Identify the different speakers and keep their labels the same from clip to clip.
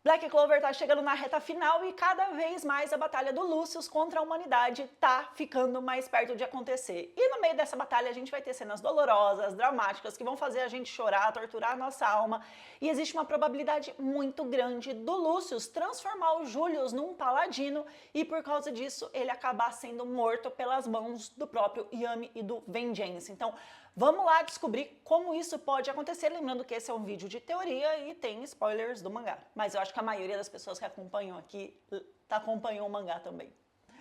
Speaker 1: Black Clover tá chegando na reta final e cada vez mais a batalha do Lucius contra a humanidade tá ficando mais perto de acontecer. E no meio dessa batalha a gente vai ter cenas dolorosas, dramáticas, que vão fazer a gente chorar, torturar a nossa alma. E existe uma probabilidade muito grande do Lucius transformar o Julius num paladino e por causa disso ele acabar sendo morto pelas mãos do próprio Yami e do Vengeance. Então vamos lá descobrir como isso pode acontecer, lembrando que esse é um vídeo de teoria e tem spoilers do mangá. Mas eu acho que a maioria das pessoas que acompanham aqui acompanham o mangá também.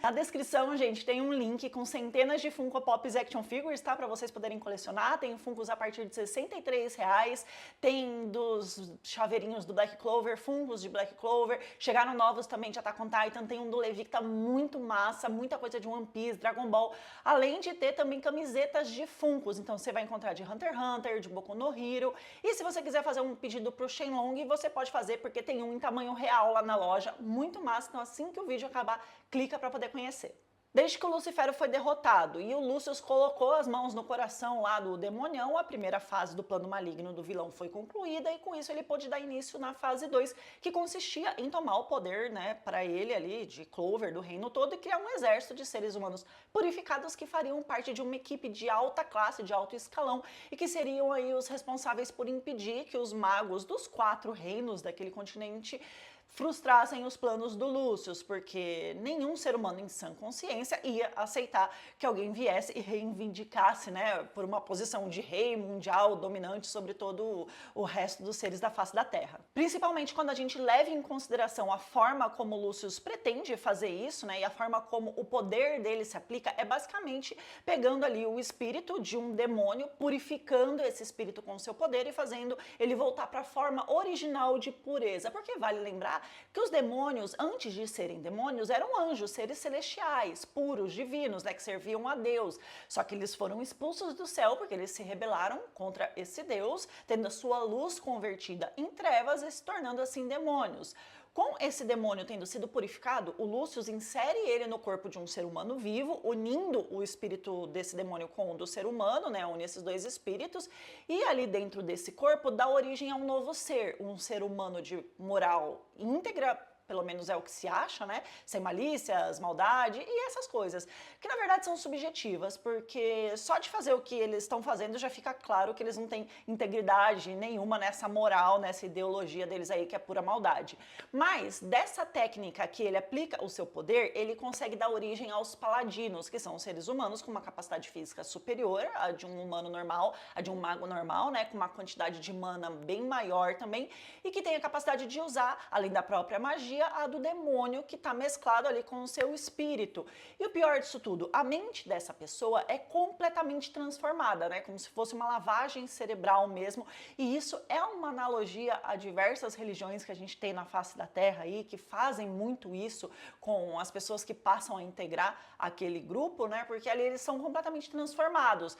Speaker 1: Na descrição, gente, tem um link com centenas de Funko Pops Action Figures, tá? Pra vocês poderem colecionar. Tem Funkos a partir de R$ 63, tem dos chaveirinhos do Black Clover, Funkos de Black Clover. Chegaram novos também de Attack on Titan, tem um do Levi que tá muito massa, muita coisa de One Piece, Dragon Ball. Além de ter também camisetas de Funkos, então você vai encontrar de Hunter x Hunter, de Boku no Hero. E se você quiser fazer um pedido pro Shenlong, você pode fazer, porque tem um em tamanho real lá na loja, muito massa. Então assim que o vídeo acabar, clica pra poder conhecer. Desde que o Lucifero foi derrotado e o Lucius colocou as mãos no coração lá do demonião, a primeira fase do plano maligno do vilão foi concluída e com isso ele pôde dar início na fase 2, que consistia em tomar o poder, né, para ele ali, de Clover, do reino todo, e criar um exército de seres humanos purificados que fariam parte de uma equipe de alta classe, de alto escalão, e que seriam aí os responsáveis por impedir que os magos dos 4 reinos daquele continente frustrassem os planos do Lucius, porque nenhum ser humano em sã consciência ia aceitar que alguém viesse e reivindicasse, né, por uma posição de rei mundial dominante sobre todo o resto dos seres da face da Terra. Principalmente quando a gente leva em consideração a forma como o Lucius pretende fazer isso, né, e a forma como o poder dele se aplica, é basicamente pegando ali o espírito de um demônio, purificando esse espírito com o seu poder e fazendo ele voltar para a forma original de pureza, porque vale lembrar que os demônios, antes de serem demônios, eram anjos, seres celestiais, puros, divinos, né, que serviam a Deus. Só que eles foram expulsos do céu porque eles se rebelaram contra esse Deus, tendo a sua luz convertida em trevas e se tornando assim demônios. Com esse demônio tendo sido purificado, o Lucius insere ele no corpo de um ser humano vivo, unindo o espírito desse demônio com o do ser humano, né, une esses dois espíritos, e ali dentro desse corpo dá origem a um novo ser, um ser humano de moral íntegra, pelo menos é o que se acha, né? Sem malícias, maldade e essas coisas, que na verdade são subjetivas, porque só de fazer o que eles estão fazendo já fica claro que eles não têm integridade nenhuma nessa moral, nessa ideologia deles aí que é pura maldade. Mas dessa técnica que ele aplica o seu poder, ele consegue dar origem aos paladinos, que são seres humanos com uma capacidade física superior à de um humano normal, a de um mago normal, né? Com uma quantidade de mana bem maior também, e que tem a capacidade de usar, além da própria magia, a do demônio que está mesclado ali com o seu espírito. E o pior disso tudo, a mente dessa pessoa é completamente transformada, né? Como se fosse uma lavagem cerebral mesmo. E isso é uma analogia a diversas religiões que a gente tem na face da Terra aí, que fazem muito isso com as pessoas que passam a integrar aquele grupo, né? Porque ali eles são completamente transformados.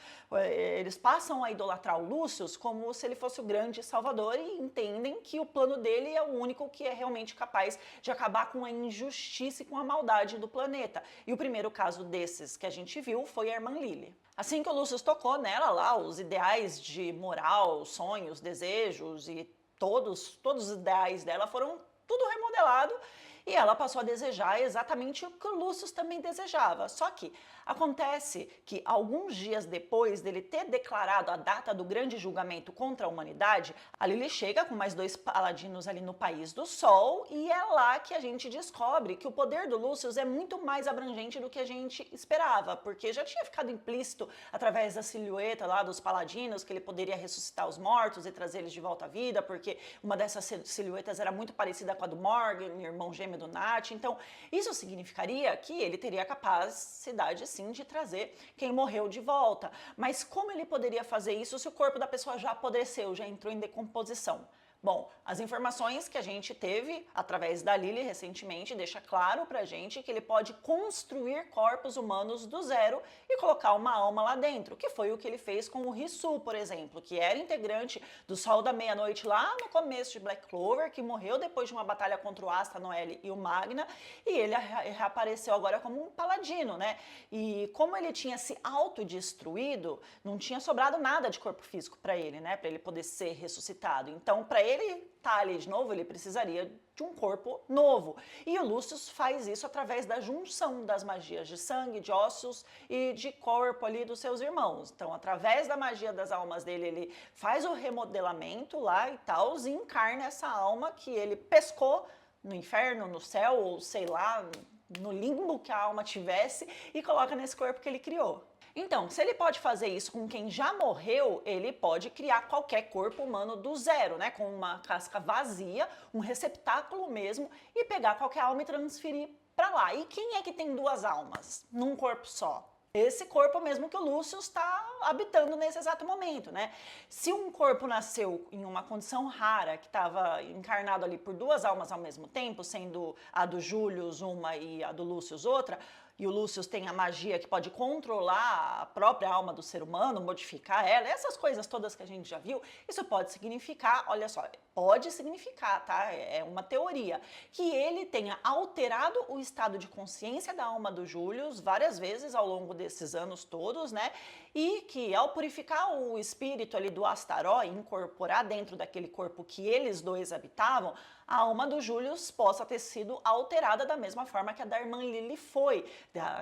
Speaker 1: Eles passam a idolatrar o Lucius como se ele fosse o grande salvador e entendem que o plano dele é o único que é realmente capaz de acabar com a injustiça e com a maldade do planeta. E o primeiro caso desses que a gente viu foi a irmã Lily. Assim que o Lucius tocou nela lá, os ideais de moral, sonhos, desejos e todos os ideais dela foram tudo remodelado e ela passou a desejar exatamente o que o Lucius também desejava. Só que acontece que alguns dias depois dele ter declarado a data do grande julgamento contra a humanidade, a Lily chega com mais 2 paladinos ali no País do Sol e é lá que a gente descobre que o poder do Lucius é muito mais abrangente do que a gente esperava, porque já tinha ficado implícito através da silhueta lá dos paladinos que ele poderia ressuscitar os mortos e trazer eles de volta à vida, porque uma dessas silhuetas era muito parecida com a do Morgan, irmão gêmeo do Nat. Então isso significaria que ele teria a capacidade sim de trazer quem morreu de volta. Mas como ele poderia fazer isso se o corpo da pessoa já apodreceu, já entrou em decomposição? Bom, as informações que a gente teve através da Lily recentemente deixa claro pra gente que ele pode construir corpos humanos do zero e colocar uma alma lá dentro, que foi o que ele fez com o Hisu, por exemplo, que era integrante do Sol da Meia-Noite lá no começo de Black Clover, que morreu depois de uma batalha contra o Asta Noelle e o Magna, e ele reapareceu agora como um paladino, né? E como ele tinha se autodestruído, não tinha sobrado nada de corpo físico pra ele, né? Pra ele poder ser ressuscitado. Então, pra ele tá ali de novo, ele precisaria de um corpo novo. E o Lúcius faz isso através da junção das magias de sangue, de ossos e de corpo ali dos seus irmãos. Então, através da magia das almas dele, ele faz o remodelamento lá e tal, e encarna essa alma que ele pescou no inferno, no céu, ou sei lá, no limbo que a alma tivesse, e coloca nesse corpo que ele criou. Então, se ele pode fazer isso com quem já morreu, ele pode criar qualquer corpo humano do zero, né? Com uma casca vazia, um receptáculo mesmo, e pegar qualquer alma e transferir para lá. E quem é que tem duas almas num corpo só? Esse corpo mesmo que o Lúcio está habitando nesse exato momento, né? Se um corpo nasceu em uma condição rara, que estava encarnado ali por duas almas ao mesmo tempo, sendo a do Július uma e a do Lúcio outra, e o Lúcio tem a magia que pode controlar a própria alma do ser humano, modificar ela, essas coisas todas que a gente já viu, isso pode significar, olha só, pode significar, tá? É uma teoria, que ele tenha alterado o estado de consciência da alma do Július várias vezes ao longo desses anos todos, né? E que ao purificar o espírito ali do Astaró e incorporar dentro daquele corpo que eles dois habitavam, a alma do Július possa ter sido alterada da mesma forma que a da irmã Lily foi,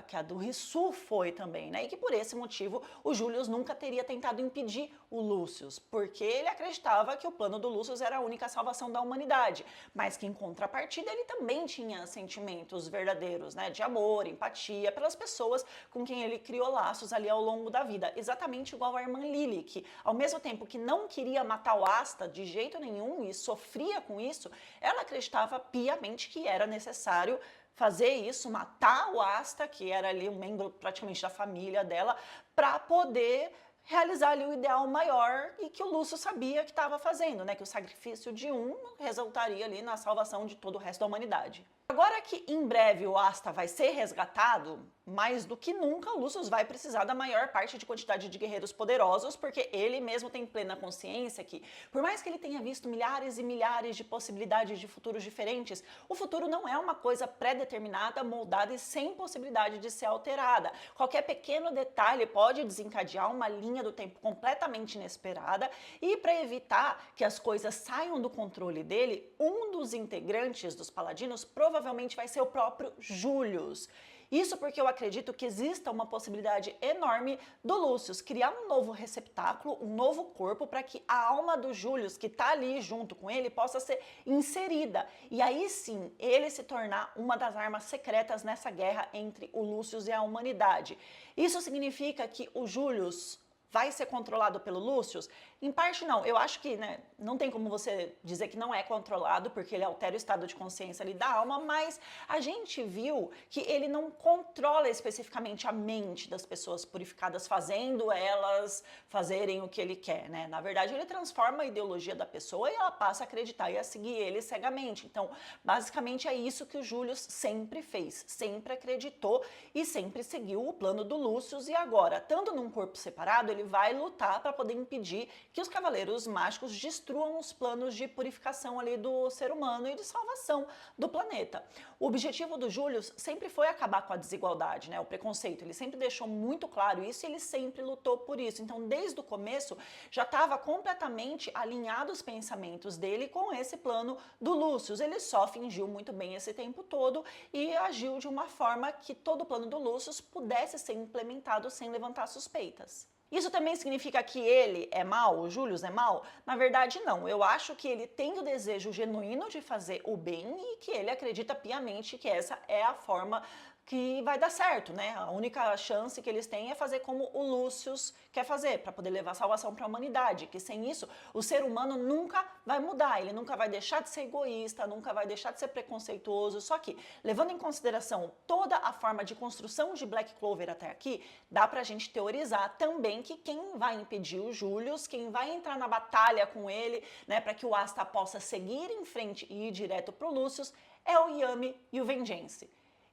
Speaker 1: que a do Rissu foi também, né? E que por esse motivo o Július nunca teria tentado impedir o Lúcius, porque ele acreditava que o plano do Lúcius era a única salvação da humanidade, mas que em contrapartida ele também tinha sentimentos verdadeiros, né? De amor, empatia pelas pessoas com quem ele criou laços ali ao longo da vida, exatamente igual a irmã Lily, que ao mesmo tempo que não queria matar o Asta de jeito nenhum e sofria com isso, ela acreditava piamente que era necessário fazer isso, matar o Asta, que era ali um membro praticamente da família dela, para poder realizar ali o ideal maior e que o Lúcio sabia que estava fazendo, né? Que o sacrifício de um resultaria ali na salvação de todo o resto da humanidade. Agora que em breve o Asta vai ser resgatado, mais do que nunca o Lúcio vai precisar da maior parte de quantidade de guerreiros poderosos, porque ele mesmo tem plena consciência que, por mais que ele tenha visto milhares e milhares de possibilidades de futuros diferentes, o futuro não é uma coisa pré-determinada, moldada e sem possibilidade de ser alterada. Qualquer pequeno detalhe pode desencadear uma linha do tempo completamente inesperada, e para evitar que as coisas saiam do controle dele, um dos integrantes dos Paladinos provavelmente vai ser o próprio Július. Isso porque eu acredito que exista uma possibilidade enorme do Lúcius criar um novo receptáculo, um novo corpo, para que a alma do Július, que está ali junto com ele, possa ser inserida. E aí sim, ele se tornar uma das armas secretas nessa guerra entre o Lúcius e a humanidade. Isso significa que o Július vai ser controlado pelo Lúcius? Em parte não, eu acho que, né, não tem como você dizer que não é controlado, porque ele altera o estado de consciência ali da alma, mas a gente viu que ele não controla especificamente a mente das pessoas purificadas, fazendo elas fazerem o que ele quer, né? Na verdade, ele transforma a ideologia da pessoa e ela passa a acreditar e a seguir ele cegamente. Então, basicamente é isso que o Július sempre fez, sempre acreditou e sempre seguiu o plano do Lúcius, e agora, estando num corpo separado, ele vai lutar para poder impedir que os Cavaleiros Mágicos destruam os planos de purificação ali do ser humano e de salvação do planeta. O objetivo do Július sempre foi acabar com a desigualdade, né, o preconceito. Ele sempre deixou muito claro isso e ele sempre lutou por isso. Então, desde o começo, já estava completamente alinhado os pensamentos dele com esse plano do Lúcius. Ele só fingiu muito bem esse tempo todo e agiu de uma forma que todo o plano do Lúcius pudesse ser implementado sem levantar suspeitas. Isso também significa que ele é mau, o Július é mau? Na verdade, não. Eu acho que ele tem o desejo genuíno de fazer o bem e que ele acredita piamente que essa é a forma que vai dar certo, né? A única chance que eles têm é fazer como o Lúcius quer fazer, para poder levar salvação para a humanidade, que sem isso o ser humano nunca vai mudar, ele nunca vai deixar de ser egoísta, nunca vai deixar de ser preconceituoso. Só que, levando em consideração toda a forma de construção de Black Clover até aqui, dá pra gente teorizar também que quem vai impedir o Július, quem vai entrar na batalha com ele, né, para que o Asta possa seguir em frente e ir direto pro Lúcius, é o Yami e o Vengeance.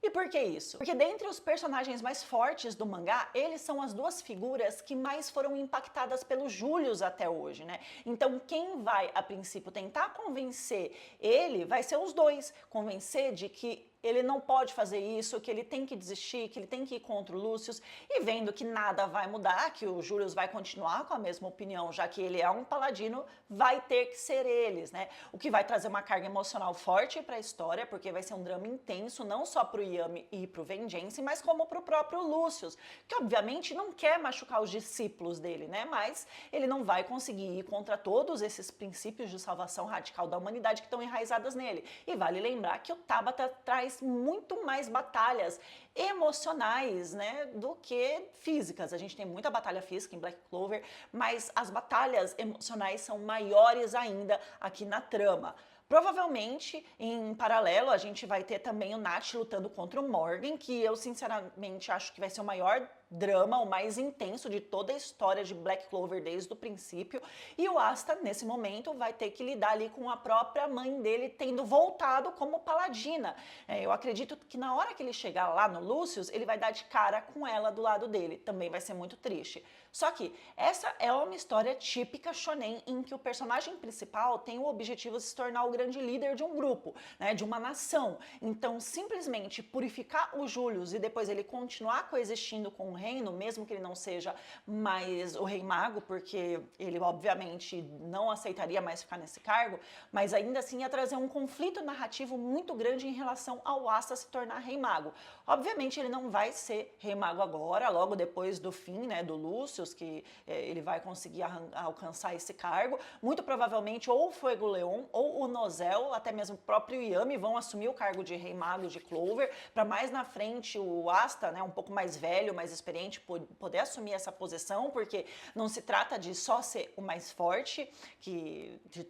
Speaker 1: E por que isso? Porque dentre os personagens mais fortes do mangá, eles são as duas figuras que mais foram impactadas pelo Július até hoje, né? Então quem vai, a princípio, tentar convencer ele vai ser os dois. Convencer de que ele não pode fazer isso, que ele tem que desistir, que ele tem que ir contra o Lúcio, e vendo que nada vai mudar, que o Július vai continuar com a mesma opinião, já que ele é um paladino, vai ter que ser eles, né? O que vai trazer uma carga emocional forte para a história, porque vai ser um drama intenso, não só pro Yami e pro Vengeance, mas como pro próprio Lúcio, que obviamente não quer machucar os discípulos dele, né? Mas ele não vai conseguir ir contra todos esses princípios de salvação radical da humanidade que estão enraizadas nele. E vale lembrar que o Tabata traz muito mais batalhas emocionais, né, do que físicas. A gente tem muita batalha física em Black Clover, mas as batalhas emocionais são maiores ainda aqui na trama. Provavelmente, em paralelo, a gente vai ter também o Nat lutando contra o Morgan, que eu sinceramente acho que vai ser o maior drama, o mais intenso de toda a história de Black Clover desde o princípio, e o Asta, nesse momento, vai ter que lidar ali com a própria mãe dele tendo voltado como paladina. Eu acredito que na hora que ele chegar lá no Lucius, ele vai dar de cara com ela do lado dele, também vai ser muito triste. Só que essa é uma história típica shonen em que o personagem principal tem o objetivo de se tornar o grande líder de um grupo, né, de uma nação. Então, simplesmente purificar o Julius e depois ele continuar coexistindo com o reino, mesmo que ele não seja mais o rei mago, porque ele obviamente não aceitaria mais ficar nesse cargo, mas ainda assim ia trazer um conflito narrativo muito grande em relação ao Asta se tornar rei mago. Obviamente ele não vai ser rei mago agora, logo depois do fim, né, do Lúcio, que ele vai conseguir alcançar esse cargo. Muito provavelmente ou o Fuego Leon ou o Nozel, até mesmo o próprio Yami, vão assumir o cargo de rei mago de Clover, para mais na frente o Asta, né, um pouco mais velho, mais experiente, poder assumir essa posição, porque não se trata de só ser o mais forte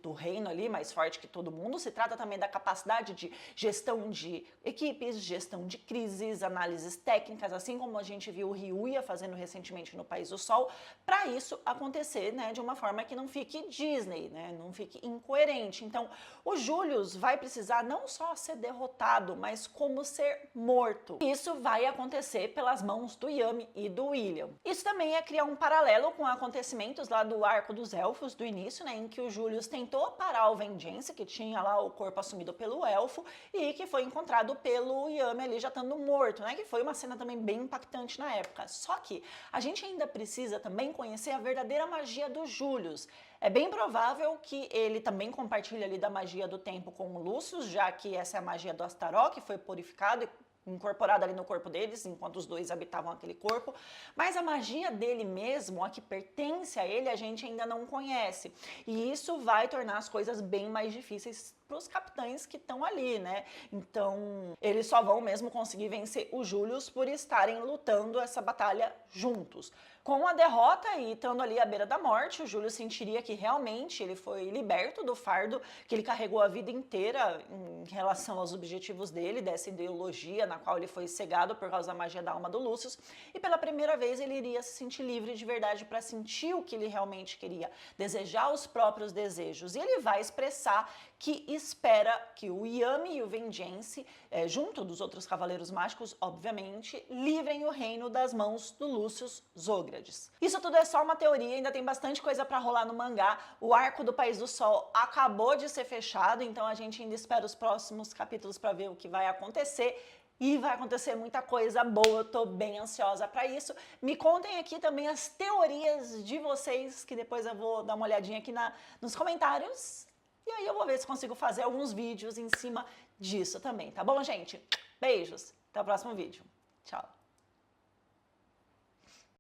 Speaker 1: do reino ali, mais forte que todo mundo, se trata também da capacidade de gestão de equipes, gestão de crises, análises técnicas, assim como a gente viu o Ryuya fazendo recentemente no País do Sol, para isso acontecer, né, de uma forma que não fique Disney, né, não fique incoerente. Então, o Julius vai precisar não só ser derrotado, mas como ser morto. Isso vai acontecer pelas mãos do Yami e do William. Isso também é criar um paralelo com acontecimentos lá do arco dos elfos do início, né, em que o Julius tentou parar o Vengeance, que tinha lá o corpo assumido pelo elfo, e que foi encontrado pelo Yami ali já estando morto, né, que foi uma cena também bem impactante na época. Só que a gente ainda precisa também conhecer a verdadeira magia do Julius. É bem provável que ele também compartilhe ali da magia do tempo com o Lucius, já que essa é a magia do Astaroth, que foi purificado e incorporada ali no corpo deles, enquanto os dois habitavam aquele corpo, mas a magia dele mesmo, a que pertence a ele, a gente ainda não conhece, e isso vai tornar as coisas bem mais difíceis para os capitães que estão ali, né? Então, eles só vão mesmo conseguir vencer o Julius por estarem lutando essa batalha juntos. Com a derrota e estando ali à beira da morte, o Julius sentiria que realmente ele foi liberto do fardo que ele carregou a vida inteira em relação aos objetivos dele, dessa ideologia na qual ele foi cegado por causa da magia da alma do Lucius, e pela primeira vez ele iria se sentir livre de verdade para sentir o que ele realmente queria, desejar os próprios desejos. E ele vai expressar que espera que o Yami e o Vengeance, junto dos outros Cavaleiros Mágicos, obviamente, livrem o reino das mãos do Lucius Zogrades. Isso tudo é só uma teoria, ainda tem bastante coisa para rolar no mangá. O arco do País do Sol acabou de ser fechado, então a gente ainda espera os próximos capítulos para ver o que vai acontecer. E vai acontecer muita coisa boa, eu tô bem ansiosa para isso. Me contem aqui também as teorias de vocês, que depois eu vou dar uma olhadinha aqui nos comentários. E aí eu vou ver se consigo fazer alguns vídeos em cima disso também, tá bom, gente? Beijos, até o próximo vídeo. Tchau.